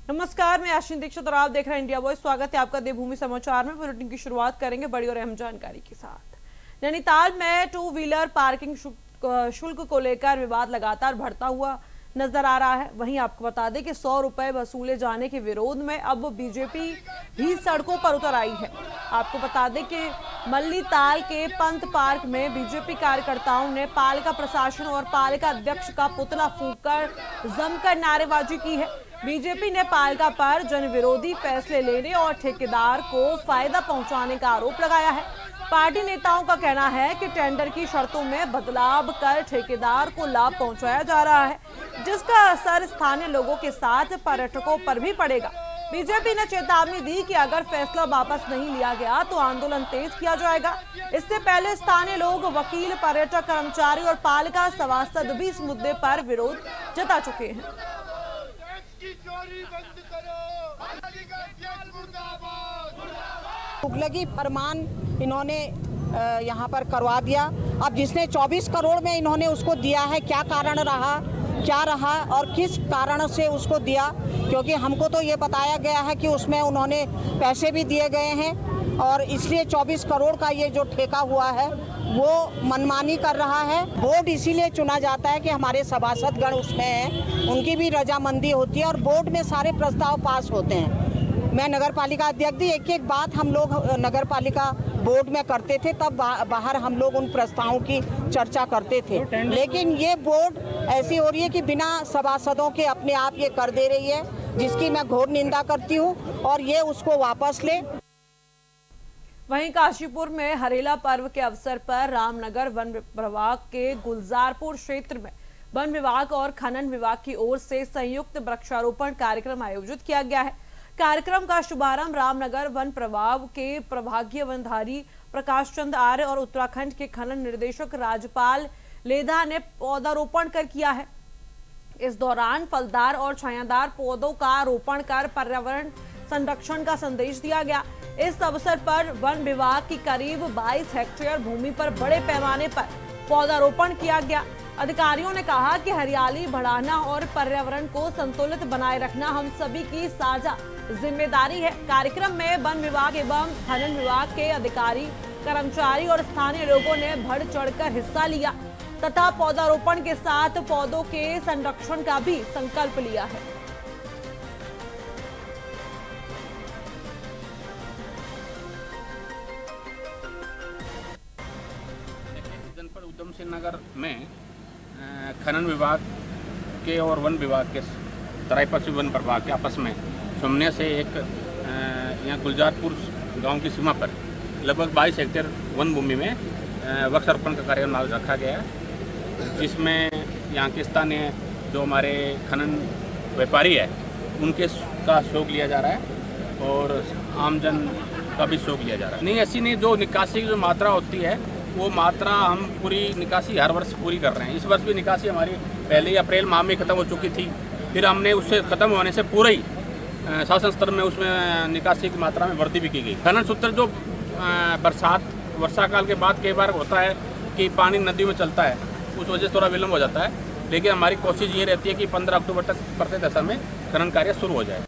नमस्कार, मैं आशीन दीक्षित और आप देख रहे हैं इंडिया वॉइस। स्वागत है आपका देवभूमि समाचार में। बुलेटिन की शुरुआत करेंगे बड़ी और अहम जानकारी के साथ। नैनीताल में टू व्हीलर पार्किंग शुल्क को लेकर विवाद लगातार बढ़ता हुआ नजर आ रहा है। वहीं आपको बता दें कि 100 रुपए वसूले जाने के विरोध में अब बीजेपी भी सड़कों पर उतर आई है। आपको बता दें कि मल्लीताल के पंत पार्क में बीजेपी कार्यकर्ताओं ने पालिका प्रशासन और पालिका अध्यक्ष का पुतला फूंककर जमकर नारेबाजी की है। बीजेपी ने पालिका पर जनविरोधी फैसले लेने और ठेकेदार को फायदा पहुंचाने का आरोप लगाया है। पार्टी नेताओं का कहना है कि टेंडर की शर्तों में बदलाव कर ठेकेदार को लाभ पहुंचाया जा रहा है, जिसका असर स्थानीय लोगों के साथ पर्यटकों पर भी पड़ेगा। बीजेपी ने चेतावनी दी कि अगर फैसला वापस नहीं लिया गया तो आंदोलन तेज किया जाएगा। इससे पहले स्थानीय लोग, वकील, पर्यटक, कर्मचारी और पालिका सभासद भी इस मुद्दे पर विरोध जता चुके हैं। तुगलकी फरमान इन्होंने यहाँ पर करवा दिया। अब जिसने 24 करोड़ में इन्होंने उसको दिया है, क्या कारण रहा, क्या रहा और किस कारण से उसको दिया, क्योंकि हमको तो ये बताया गया है कि उसमें उन्होंने पैसे भी दिए गए हैं और इसलिए 24 करोड़ का ये जो ठेका हुआ है वो मनमानी कर रहा है। बोर्ड इसीलिए चुना जाता है कि हमारे सभासदगण उसमें हैं, उनकी भी रजामंदी होती है और बोर्ड में सारे प्रस्ताव पास होते हैं। मैं नगर पालिका अध्यक्ष थी, एक बात हम लोग नगर पालिका बोर्ड में करते थे, तब बाहर हम लोग उन प्रस्तावों की चर्चा करते थे। लेकिन ये बोर्ड ऐसी हो रही है कि बिना सभासदों के अपने आप ये कर दे रही है, जिसकी मैं घोर निंदा करती हूँ और ये उसको वापस ले। वहीं काशीपुर में हरेला पर्व के अवसर पर रामनगर वन विभाग के गुलजारपुर क्षेत्र में वन विभाग और खनन विभाग की ओर से संयुक्त वृक्षारोपण कार्यक्रम आयोजित किया गया है। कार्यक्रम का शुभारंभ रामनगर वन प्रभाग के प्रभागीय वनधारी प्रकाश चंद आर्य और उत्तराखंड के खनन निर्देशक राजपाल लेधा ने पौधारोपण कर किया है। इस दौरान फलदार और छायादार पौधों का रोपण कर पर्यावरण संरक्षण का संदेश दिया गया। इस अवसर पर वन विभाग की करीब 22 हेक्टेयर भूमि पर बड़े पैमाने पर पौधारोपण किया गया। अधिकारियों ने कहा कि हरियाली बढ़ाना और पर्यावरण को संतुलित बनाए रखना हम सभी की साझा जिम्मेदारी है। कार्यक्रम में वन विभाग एवं खनन विभाग के अधिकारी, कर्मचारी और स्थानीय लोगों ने बढ़ चढ़कर हिस्सा लिया तथा पौधारोपण के साथ पौधों के संरक्षण का भी संकल्प लिया है। जनपद उधम सिंह नगर में खनन विभाग के और वन विभाग के तराई पश्चिमी वन प्रभाग के आपस में समन्वय से एक यहाँ गुलजारपुर गांव की सीमा पर लगभग 22 हेक्टेयर वन भूमि में वृक्षारोपण का कार्यक्रम रखा गया है, जिसमें यहाँ के स्थानीय जो हमारे खनन व्यापारी है उनके का सहयोग लिया जा रहा है और आमजन का भी सहयोग लिया जा रहा है। नहीं, ऐसी नहीं, जो निकासी की जो मात्रा होती है वो मात्रा हम पूरी निकासी हर वर्ष पूरी कर रहे हैं। इस वर्ष भी निकासी हमारी पहले ही अप्रैल माह में ख़त्म हो चुकी थी, फिर हमने उससे ख़त्म होने से पूरा ही शासन स्तर में उसमें निकासी की मात्रा में वृद्धि भी की गई। खनन सूत्र जो वर्षा काल के बाद कई बार होता है कि पानी नदी में चलता है, उस वजह से थोड़ा विलम्ब हो जाता है, लेकिन हमारी कोशिश ये रहती है कि 15 अक्टूबर तक प्रत्येक दशा में खनन कार्य शुरू हो जाए।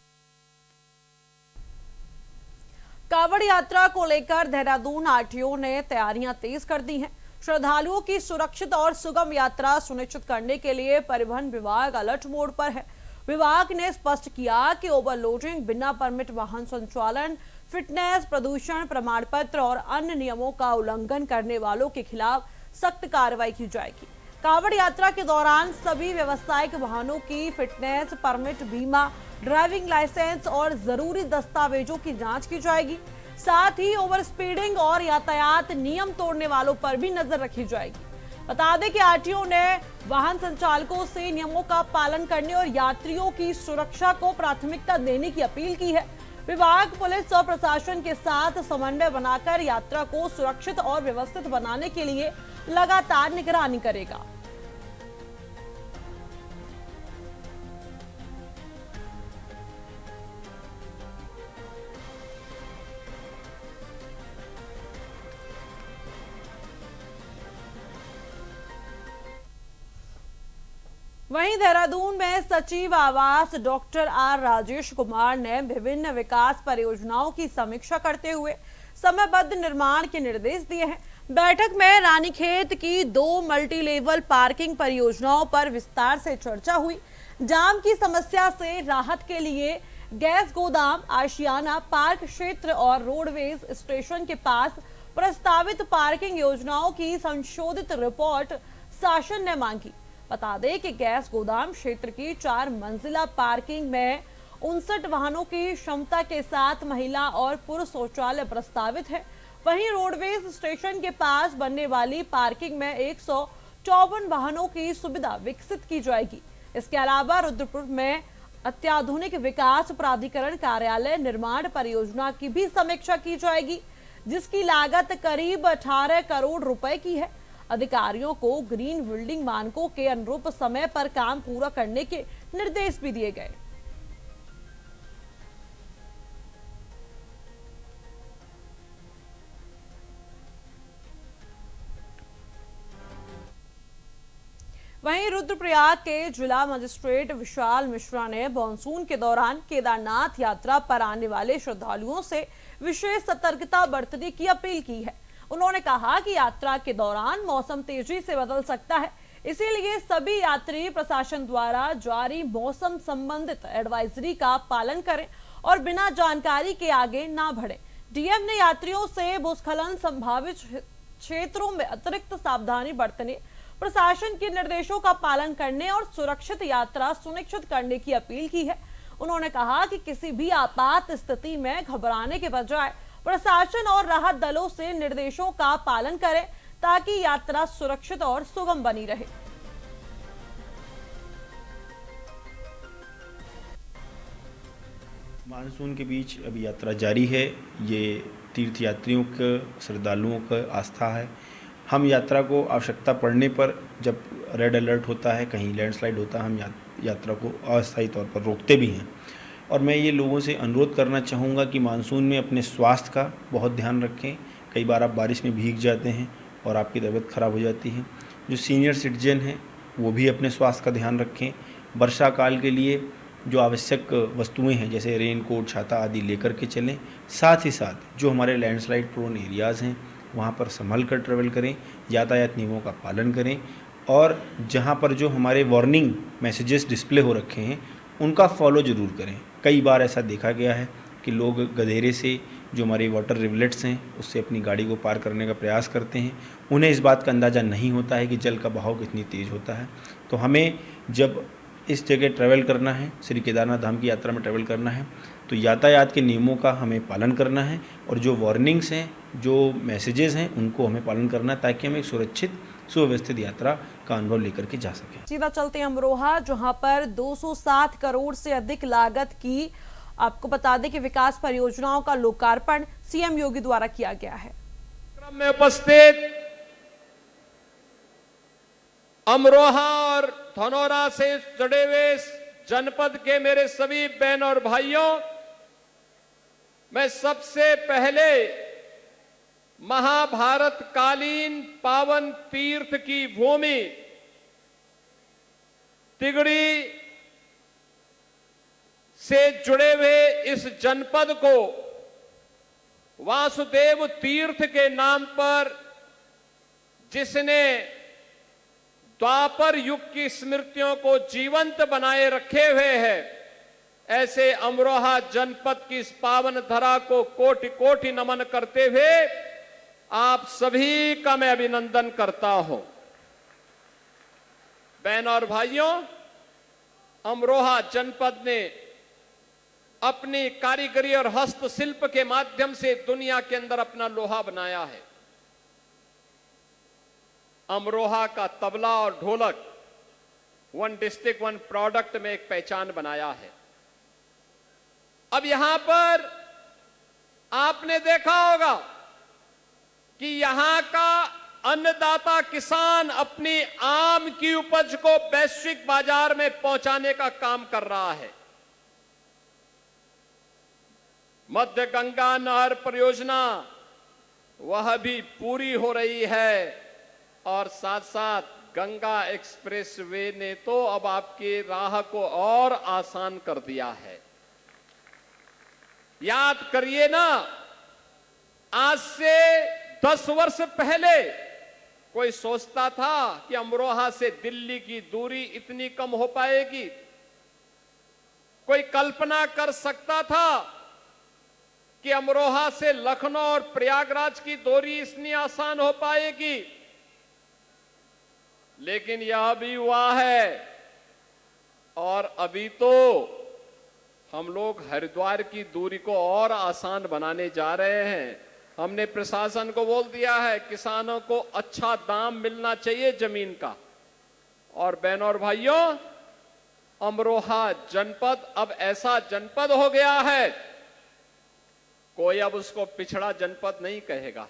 कांवड़ यात्रा को लेकर देहरादून आरटीओ ने तैयारियां तेज कर दी हैं। श्रद्धालुओं की सुरक्षित और सुगम यात्रा सुनिश्चित करने के लिए परिवहन विभाग अलर्ट मोड पर है। विभाग ने स्पष्ट किया कि ओवरलोडिंग, बिना परमिट वाहन संचालन, फिटनेस, प्रदूषण प्रमाण पत्र और अन्य नियमों का उल्लंघन करने वालों के खिलाफ सख्त कार्रवाई की जाएगी। कांवड़ यात्रा के दौरान सभी व्यावसायिक वाहनों की फिटनेस, परमिट, बीमा, ड्राइविंग लाइसेंस और जरूरी दस्तावेजों की जांच की जाएगी। साथ ही ओवर स्पीडिंग और यातायात नियम तोड़ने वालों पर भी नजर रखी जाएगी। बता दें कि आरटीओ ने वाहन संचालकों से नियमों का पालन करने और यात्रियों की सुरक्षा को प्राथमिकता देने की अपील की है। विभाग पुलिस और प्रशासन के साथ समन्वय बनाकर यात्रा को सुरक्षित और व्यवस्थित बनाने के लिए लगातार निगरानी करेगा। वहीं देहरादून में सचिव आवास डॉक्टर आर राजेश कुमार ने विभिन्न विकास परियोजनाओं की समीक्षा करते हुए समयबद्ध निर्माण के निर्देश दिए हैं। बैठक में रानीखेत की 2 मल्टी लेवल पार्किंग परियोजनाओं पर विस्तार से चर्चा हुई। जाम की समस्या से राहत के लिए गैस गोदाम, आशियाना, पार्क क्षेत्र और रोडवेज स्टेशन के पास प्रस्तावित पार्किंग योजनाओं की संशोधित रिपोर्ट शासन ने मांगी। बता दें कि गैस गोदाम क्षेत्र की 4 मंजिला पार्किंग में 59 वाहनों की क्षमता के साथ महिला और पुरुष शौचालय प्रस्तावित है। वहीं रोडवेज स्टेशन के पास बनने वाली पार्किंग में 154 वाहनों की सुविधा विकसित की जाएगी। इसके अलावा रुद्रपुर में अत्याधुनिक विकास प्राधिकरण कार्यालय निर्माण परियोजना की भी समीक्षा की जाएगी, जिसकी लागत करीब 18 करोड़ रुपए की है। अधिकारियों को ग्रीन बिल्डिंग मानकों के अनुरूप समय पर काम पूरा करने के निर्देश भी दिए गए। वहीं रुद्रप्रयाग के जिला मजिस्ट्रेट विशाल मिश्रा ने मानसून के दौरान केदारनाथ यात्रा पर आने वाले श्रद्धालुओं से विशेष सतर्कता बरतने की अपील की है। उन्होंने कहा कि यात्रा के दौरान मौसम तेजी से बदल सकता है, इसीलिए सभी यात्री प्रशासन द्वारा जारी मौसम संबंधित एडवाइजरी का पालन करें और बिना जानकारी के आगे ना बढ़ें। डीएम ने यात्रियों से भूस्खलन संभावित क्षेत्रों में अतिरिक्त सावधानी बरतने, प्रशासन के निर्देशों का पालन करने और सुरक्षित यात्रा सुनिश्चित करने की अपील की है। उन्होंने कहा कि किसी भी आपात स्थिति में घबराने के बजाय प्रशासन और राहत दलों से निर्देशों का पालन करें ताकि यात्रा सुरक्षित और सुगम बनी रहे। मानसून के बीच अभी यात्रा जारी है। ये तीर्थ यात्रियों का, श्रद्धालुओं का आस्था है। हम यात्रा को आवश्यकता पड़ने पर, जब रेड अलर्ट होता है, कहीं लैंडस्लाइड होता है, हम यात्रा को अस्थायी तौर पर रोकते भी हैं। और मैं ये लोगों से अनुरोध करना चाहूँगा कि मानसून में अपने स्वास्थ्य का बहुत ध्यान रखें। कई बार आप बारिश में भीग जाते हैं और आपकी तबीयत खराब हो जाती है। जो सीनियर सिटीजन हैं वो भी अपने स्वास्थ्य का ध्यान रखें। वर्षा काल के लिए जो आवश्यक वस्तुएं हैं जैसे रेन कोट, छाता आदि लेकर के चलें। साथ ही साथ जो हमारे लैंडस्लाइड प्रोन एरियाज़ हैं वहाँ पर संभल कर ट्रेवल करें, यातायात नियमों का पालन करें और जहाँ पर जो हमारे वार्निंग मैसेजेस डिस्प्ले हो रखे हैं उनका फॉलो ज़रूर करें। कई बार ऐसा देखा गया है कि लोग गधेरे से, जो हमारे वाटर रिवलेट्स हैं, उससे अपनी गाड़ी को पार करने का प्रयास करते हैं। उन्हें इस बात का अंदाज़ा नहीं होता है कि जल का बहाव कितनी तेज़ होता है। तो हमें जब इस जगह ट्रैवल करना है, श्री केदारनाथ धाम की यात्रा में ट्रैवल करना है, तो यातायात के नियमों का हमें पालन करना है और जो वार्निंग्स हैं, जो मैसेजेस हैं, उनको हमें पालन करना है ताकि हम एक सुरक्षित सुव्यवस्थित यात्रा का अनुभव लेकर के जा सकें। सीधा चलते हैं अमरोहा, जहां पर 207 करोड़ से अधिक लागत की, आपको बता दें कि विकास परियोजनाओं का लोकार्पण सीएम योगी द्वारा किया गया है। क्रम में उपस्थित अमरोहा और धनौरा से जुड़े हुए जनपद के मेरे सभी बहन और भाइयों, मैं सबसे पहले महाभारत कालीन पावन तीर्थ की भूमि तिगड़ी से जुड़े हुए इस जनपद को वासुदेव तीर्थ के नाम पर, जिसने द्वापर युग की स्मृतियों को जीवंत बनाए रखे हुए है, ऐसे अमरोहा जनपद की इस पावन धरा को कोटि कोटि नमन करते हुए आप सभी का मैं अभिनंदन करता हूं। बहनों और भाइयों, अमरोहा जनपद ने अपनी कारीगरी और हस्तशिल्प के माध्यम से दुनिया के अंदर अपना लोहा बनाया है। अमरोहा का तबला और ढोलक वन डिस्ट्रिक्ट वन प्रोडक्ट में एक पहचान बनाया है। अब यहां पर आपने देखा होगा कि यहां का अन्नदाता किसान अपनी आम की उपज को वैश्विक बाजार में पहुंचाने का काम कर रहा है। मध्य गंगा नहर परियोजना वह भी पूरी हो रही है और साथ साथ गंगा एक्सप्रेसवे ने तो अब आपकी राह को और आसान कर दिया है। याद करिए ना, आज से 10 वर्ष पहले कोई सोचता था कि अमरोहा से दिल्ली की दूरी इतनी कम हो पाएगी? कोई कल्पना कर सकता था कि अमरोहा से लखनऊ और प्रयागराज की दूरी इतनी आसान हो पाएगी? लेकिन यह भी हुआ है। और अभी तो हम लोग हरिद्वार की दूरी को और आसान बनाने जा रहे हैं। हमने प्रशासन को बोल दिया है, किसानों को अच्छा दाम मिलना चाहिए जमीन का। और बहनों और भाइयों, अमरोहा जनपद अब ऐसा जनपद हो गया है, कोई अब उसको पिछड़ा जनपद नहीं कहेगा।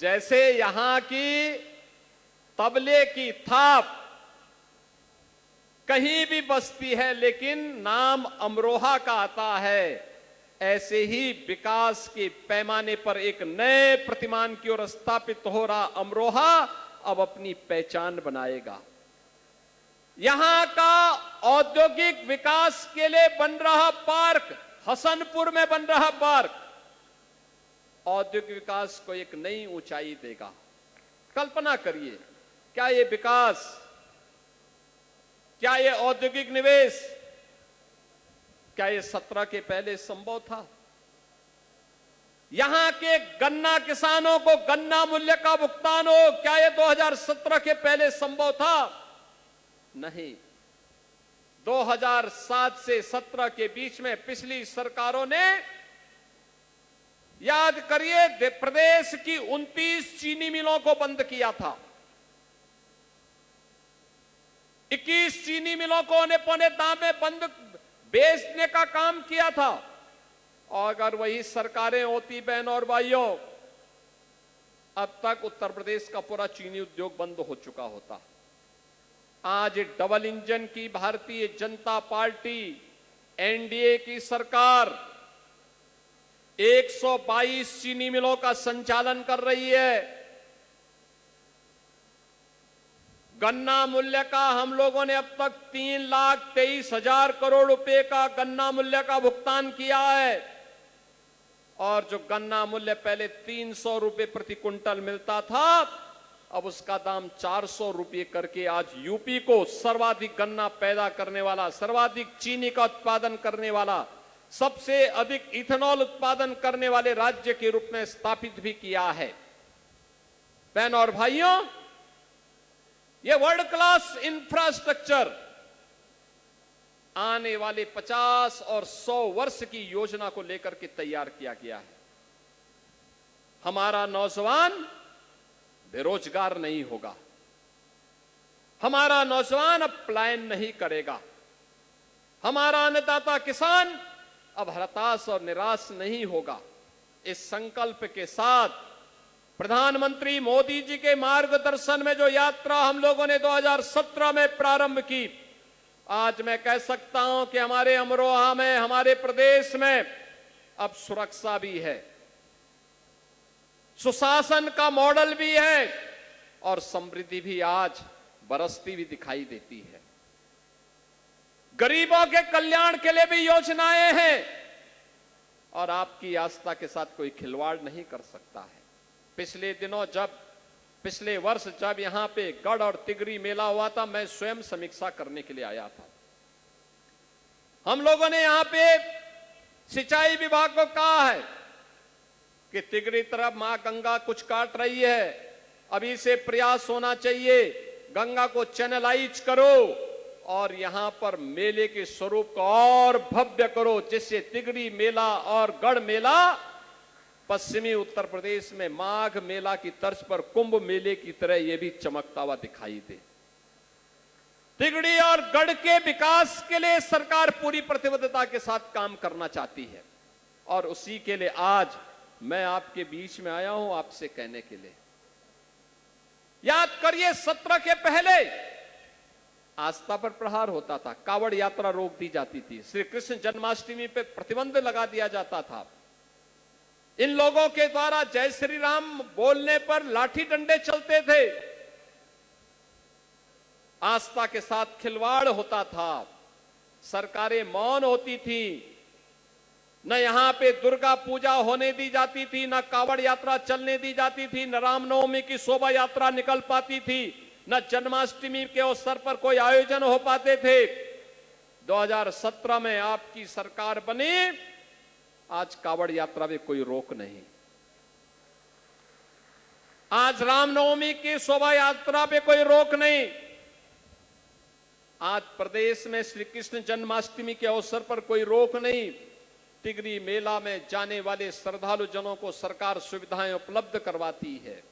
जैसे यहां की तबले की थाप कहीं भी बसती है लेकिन नाम अमरोहा का आता है, ऐसे ही विकास के पैमाने पर एक नए प्रतिमान की ओर स्थापित हो रहा अमरोहा अब अपनी पहचान बनाएगा। यहां का औद्योगिक विकास के लिए बन रहा पार्क, हसनपुर में बन रहा पार्क, औद्योगिक विकास को एक नई ऊंचाई देगा। कल्पना करिए, क्या ये विकास, क्या ये औद्योगिक निवेश, क्या ये 17 के पहले संभव था? यहां के गन्ना किसानों को गन्ना मूल्य का भुगतान हो, क्या ये 2017 के पहले संभव था? नहीं। 2007 से 17 के बीच में पिछली सरकारों ने, याद करिए, प्रदेश की 29 चीनी मिलों को बंद किया था। 21 चीनी मिलों को औने पौने दाम में बंद बेचने का काम किया था। और अगर वही सरकारें होती बहनों और भाइयों, अब तक उत्तर प्रदेश का पूरा चीनी उद्योग बंद हो चुका होता। आज डबल इंजन की भारतीय जनता पार्टी एनडीए की सरकार 122 चीनी मिलों का संचालन कर रही है। गन्ना मूल्य का हम लोगों ने अब तक 3,23,000 करोड़ रुपए का गन्ना मूल्य का भुगतान किया है। और जो गन्ना मूल्य पहले 300 रुपए प्रति क्विंटल मिलता था, अब उसका दाम 400 रुपए करके आज यूपी को सर्वाधिक गन्ना पैदा करने वाला, सर्वाधिक चीनी का उत्पादन करने वाला, सबसे अधिक इथेनॉल उत्पादन करने वाले राज्य के रूप में स्थापित भी किया है। बहनों और भाइयों, यह वर्ल्ड क्लास इंफ्रास्ट्रक्चर आने वाले 50 और 100 वर्ष की योजना को लेकर के तैयार किया गया है। हमारा नौजवान बेरोजगार नहीं होगा, हमारा नौजवान अब पलायन नहीं करेगा, हमारा अन्नदाता किसान अब हताश और निराश नहीं होगा। इस संकल्प के साथ प्रधानमंत्री मोदी जी के मार्गदर्शन में जो यात्रा हम लोगों ने 2017 में प्रारंभ की, आज मैं कह सकता हूं कि हमारे अमरोहा में, हमारे प्रदेश में अब सुरक्षा भी है, सुशासन का मॉडल भी है और समृद्धि भी आज बरसती भी दिखाई देती है। गरीबों के कल्याण के लिए भी योजनाएं हैं और आपकी आस्था के साथ कोई खिलवाड़ नहीं कर सकता है। पिछले वर्ष जब यहां पे गढ़ और तिगरी मेला हुआ था, मैं स्वयं समीक्षा करने के लिए आया था। हम लोगों ने यहां पे सिंचाई विभाग को कहा है कि तिगरी तरफ मां गंगा कुछ काट रही है, अभी से प्रयास होना चाहिए, गंगा को चैनलाइज करो और यहां पर मेले के स्वरूप को और भव्य करो, जिससे तिगरी मेला और गढ़ मेला पश्चिमी उत्तर प्रदेश में माघ मेला की तर्ज पर कुंभ मेले की तरह यह भी चमकता हुआ दिखाई दे। तिगड़ी और गढ़ के विकास के लिए सरकार पूरी प्रतिबद्धता के साथ काम करना चाहती है और उसी के लिए आज मैं आपके बीच में आया हूं आपसे कहने के लिए। याद करिए, 17 के पहले आस्था पर प्रहार होता था, कावड़ यात्रा रोक दी जाती थी, श्री कृष्ण जन्माष्टमी पे प्रतिबंध लगा दिया जाता था, इन लोगों के द्वारा जय श्री राम बोलने पर लाठी डंडे चलते थे। आस्था के साथ खिलवाड़ होता था, सरकारें मौन होती थी, न यहां पे दुर्गा पूजा होने दी जाती थी, न कावड़ यात्रा चलने दी जाती थी, न रामनवमी की शोभा यात्रा निकल पाती थी, न जन्माष्टमी के अवसर पर कोई आयोजन हो पाते थे। 2017 में आपकी सरकार बनी, आज कावड़ यात्रा में कोई रोक नहीं, आज रामनवमी की शोभा यात्रा पे कोई रोक नहीं, आज प्रदेश में श्री कृष्ण जन्माष्टमी के अवसर पर कोई रोक नहीं। टिगरी मेला में जाने वाले श्रद्धालु जनों को सरकार सुविधाएं उपलब्ध करवाती है,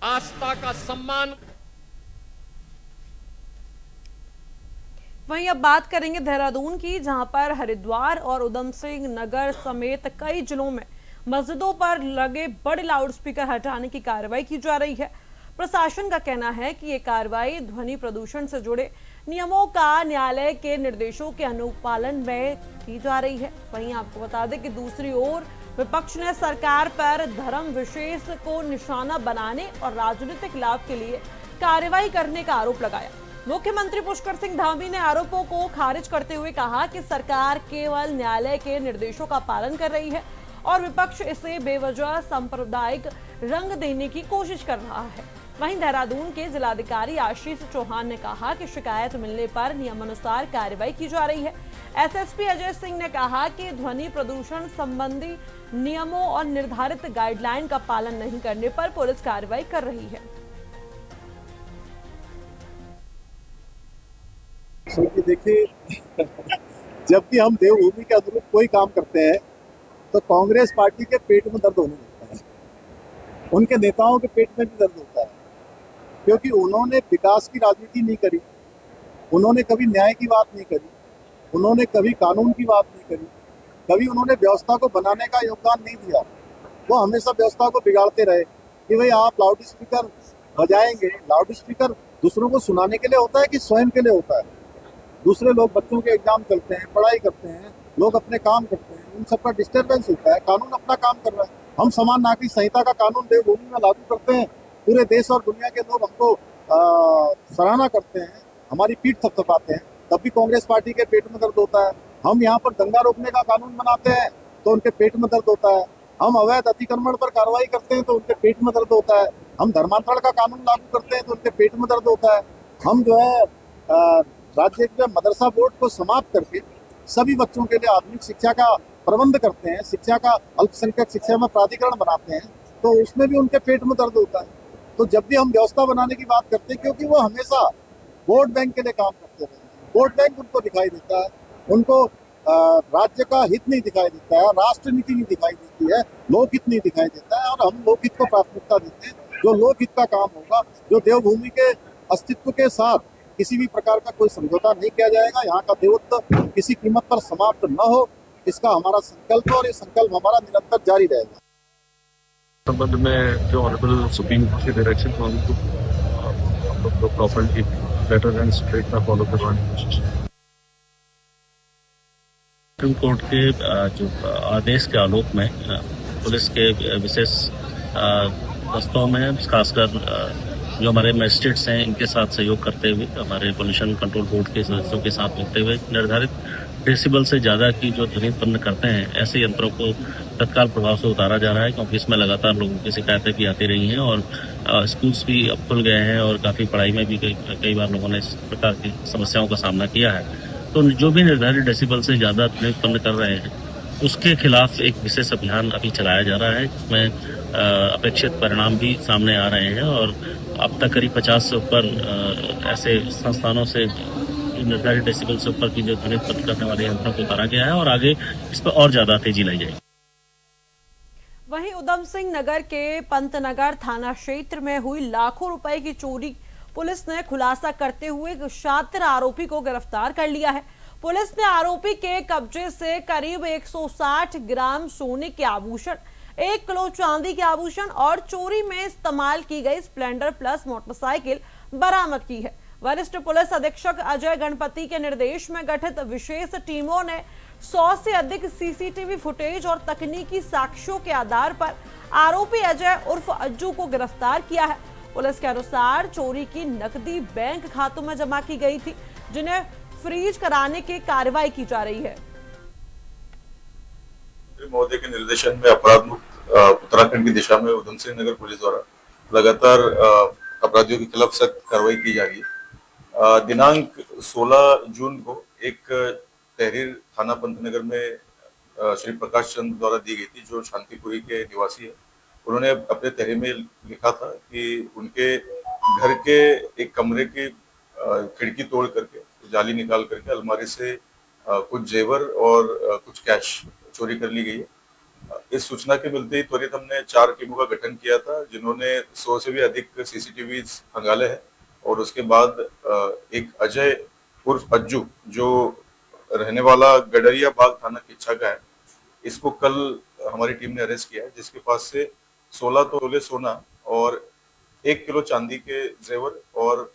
आस्था का सम्मान। वहीं अब बात करेंगे देहरादून की, जहां पर हरिद्वार और उधम सिंह नगर समेत कई जिलों में मस्जिदों पर लगे बड़े लाउडस्पीकर हटाने की कार्रवाई की जा रही है। प्रशासन का कहना है कि ये कार्रवाई ध्वनि प्रदूषण से जुड़े नियमों का न्यायालय के निर्देशों के अनुपालन में की जा रही है। वहीं आपको बता दें कि दूसरी ओर विपक्ष ने सरकार पर धर्म विशेष को निशाना बनाने और राजनीतिक लाभ के लिए कार्रवाई करने का आरोप लगाया। मुख्यमंत्री पुष्कर सिंह धामी ने आरोपों को खारिज करते हुए कहा कि सरकार केवल न्यायालय के निर्देशों का पालन कर रही है और विपक्ष इसे बेवजह सांप्रदायिक रंग देने की कोशिश कर रहा है। वहीं देहरादून के जिलाधिकारी आशीष चौहान ने कहा कि शिकायत मिलने पर नियमानुसार कार्रवाई की जा रही है। एसएसपी अजय सिंह ने कहा कि ध्वनि प्रदूषण संबंधी नियमों और निर्धारित गाइडलाइन का पालन नहीं करने पर पुलिस कार्रवाई कर रही है। देखिए, जब भी हम देवभूमि के अनुरूप कोई काम करते हैं तो कांग्रेस पार्टी के पेट में दर्द होने लगता है, उनके नेताओं के पेट में भी दर्द होता है, क्योंकि उन्होंने विकास की राजनीति नहीं करी, उन्होंने कभी न्याय की बात नहीं करी, उन्होंने कभी कानून की बात नहीं करी, कभी उन्होंने व्यवस्था को बनाने का योगदान नहीं दिया। वो हमेशा व्यवस्था को बिगाड़ते रहे कि भाई आप लाउड स्पीकर बजाएंगे। लाउड स्पीकर दूसरों को सुनाने के लिए होता है कि स्वयं के लिए होता है? दूसरे लोग, बच्चों के एग्जाम चलते हैं, पढ़ाई करते हैं, लोग अपने काम करते हैं, उन सबका डिस्टर्बेंस होता है। कानून अपना काम कर रहा है। हम समान नागरिक संहिता का कानून देवभूमि में लागू करते हैं, पूरे देश और दुनिया के लोग हमको सराहना करते हैं, हमारी पीठ थपथपाते हैं, तब भी कांग्रेस पार्टी के पेट में दर्द होता है। हम यहाँ पर दंगा रोकने का कानून बनाते हैं तो उनके पेट में दर्द होता है। हम अवैध अतिक्रमण पर कार्रवाई करते हैं तो उनके पेट में दर्द होता है। हम धर्मांतरण का कानून लागू करते हैं तो उनके पेट में दर्द होता है। हम जो है राज्य के मदरसा बोर्ड को समाप्त करके सभी बच्चों के लिए आधुनिक शिक्षा का प्रबंध करते हैं, शिक्षा का अल्पसंख्यक शिक्षा में प्राधिकरण बनाते हैं, तो उसमें भी उनके पेट में दर्द होता है। तो जब भी हम व्यवस्था बनाने की बात करते हैं, क्योंकि वो हमेशा वोट बैंक के लिए काम करते रहे, वोट बैंक उनको दिखाई देता है, उनको राज्य का हित नहीं दिखाई देता है, राष्ट्र नीति नहीं दिखाई देती है, लोकहित नहीं दिखाई देता है। और हम लोकहित को प्राथमिकता देते हैं। जो लोकहित का काम होगा, जो देवभूमि के अस्तित्व के साथ किसी भी प्रकार का कोई समझौता नहीं किया जाएगा, यहाँ का देवत्व किसी कीमत पर समाप्त न हो, इसका हमारा संकल्प है और ये संकल्प हमारा निरंतर जारी रहेगा। संबंध में जो ऑनरेबल सुप्रीम कोर्ट की डायरेक्शन हम लोग को प्रॉपर्ली लेटर एंड स्ट्रेट में फॉलो करवाने की कोशिश है। सुप्रीम कोर्ट के जो आदेश के आलोक में पुलिस के विशेष दस्तों में खासकर जो हमारे मजिस्ट्रेट्स हैं, इनके साथ सहयोग करते हुए हमारे पोल्यूशन कंट्रोल बोर्ड के सदस्यों के साथ मिलते हुए निर्धारित डेसिबल से ज़्यादा की जो ध्वनि उत्पन्न करते हैं, ऐसे यंत्रों को तत्काल प्रभाव से उतारा जा रहा है, क्योंकि इसमें लगातार लोगों की शिकायतें भी आती रही हैं और स्कूल्स भी अब खुल गए हैं और काफ़ी पढ़ाई में भी कई बार लोगों ने इस प्रकार की समस्याओं का सामना किया है। तो जो भी निर्धारित डेसिबल से ज़्यादा ध्वनि उत्पन्न कर रहे हैं, उसके खिलाफ एक विशेष अभियान अभी चलाया जा रहा है, जिसमें अपेक्षित परिणाम भी सामने आ रहे हैं और अब तक करीब 50 से ऊपर ऐसे संस्थानों से निर्धारित डेसिबल से ऊपर की जो ध्वनि उत्पन्न करने वाले यंत्रों को उतारा गया है और आगे इस पर और ज्यादा तेजी लाई जाएगी। वहीं उधम सिंह नगर के पंतनगर थाना क्षेत्र में हुई लाखों रुपए की चोरी पुलिस ने खुलासा करते हुए एक शातिर आरोपी को गिरफ्तार कर लिया है। पुलिस ने आरोपी के कब्जे से करीब 160 ग्राम सोने के आभूषण, 1 किलो चांदी के आभूषण और चोरी में इस्तेमाल की गई स्प्लेंडर प्लस मोटरसाइकिल बरामद की है। वरिष्ठ पुलिस अधीक्षक अजय गणपति के निर्देश में गठित विशेष टीमों ने 100 से अधिक सीसीटीवी फुटेज और तकनीकी साक्ष्यों के आधार पर आरोपी अजय उर्फ अज्जू को गिरफ्तार किया है। पुलिस के अनुसार चोरी की नकदी बैंक खातों में जमा की गई थी, जिन्हें फ्रीज कराने की कार्रवाई की जा रही है। महोदय के निर्देशन में अपराध मुक्त उत्तराखंड की दिशा में उधम सिंह नगर पुलिस द्वारा लगातार अपराधियों के खिलाफ सख्त कार्रवाई की जा रही है। दिनांक 16 जून को एक तहरीर थाना पंतनगर में श्री प्रकाश चंद्र द्वारा दी गई थी, जो शांतिपुरी के निवासी है। उन्होंने अपने तहरीर में लिखा था कि उनके घर के एक कमरे की खिड़की तोड़ करके जाली निकाल करके अलमारी से कुछ जेवर और कुछ कैश चोरी कर ली गई है। इस सूचना के मिलते ही त्वरित हमने 4 टीमों का गठन किया था, जिन्होंने 100 से भी अधिक सीसीटीवी खंगाले हैं और उसके बाद एक अजय उर्फ अज्जू, जो रहने वाला गडरिया बाग थाना किच्छा का है, इसको कल हमारी टीम ने अरेस्ट किया है, जिसके पास से 16 तोले सोना और 1 किलो चांदी के जेवर और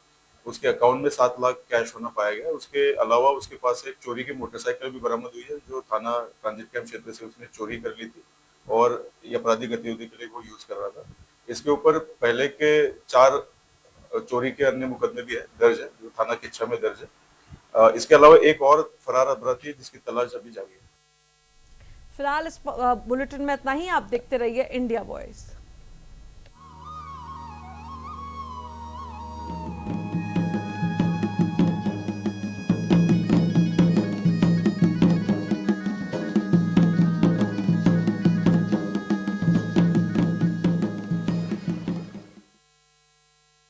उसके अकाउंट में 7 लाख कैश होना पाया गया। उसके अलावा उसके पास एक चोरी की मोटरसाइकिल भी बरामद हुई है, जो थाना ट्रांजिट कैंप क्षेत्र से उसने चोरी कर ली थी और ये आपराधिक गतिविधि के लिए वो यूज कर रहा था। इसके ऊपर पहले के 4 चोरी के अन्य मुकदमे भी है दर्ज है, जो थाना किच्छा में दर्ज है। इसके अलावा एक और फरार अपराधी है, जिसकी तलाश अभी जारी है। फिलहाल इस बुलेटिन में इतना ही। आप देखते रहिए इंडिया वॉइस।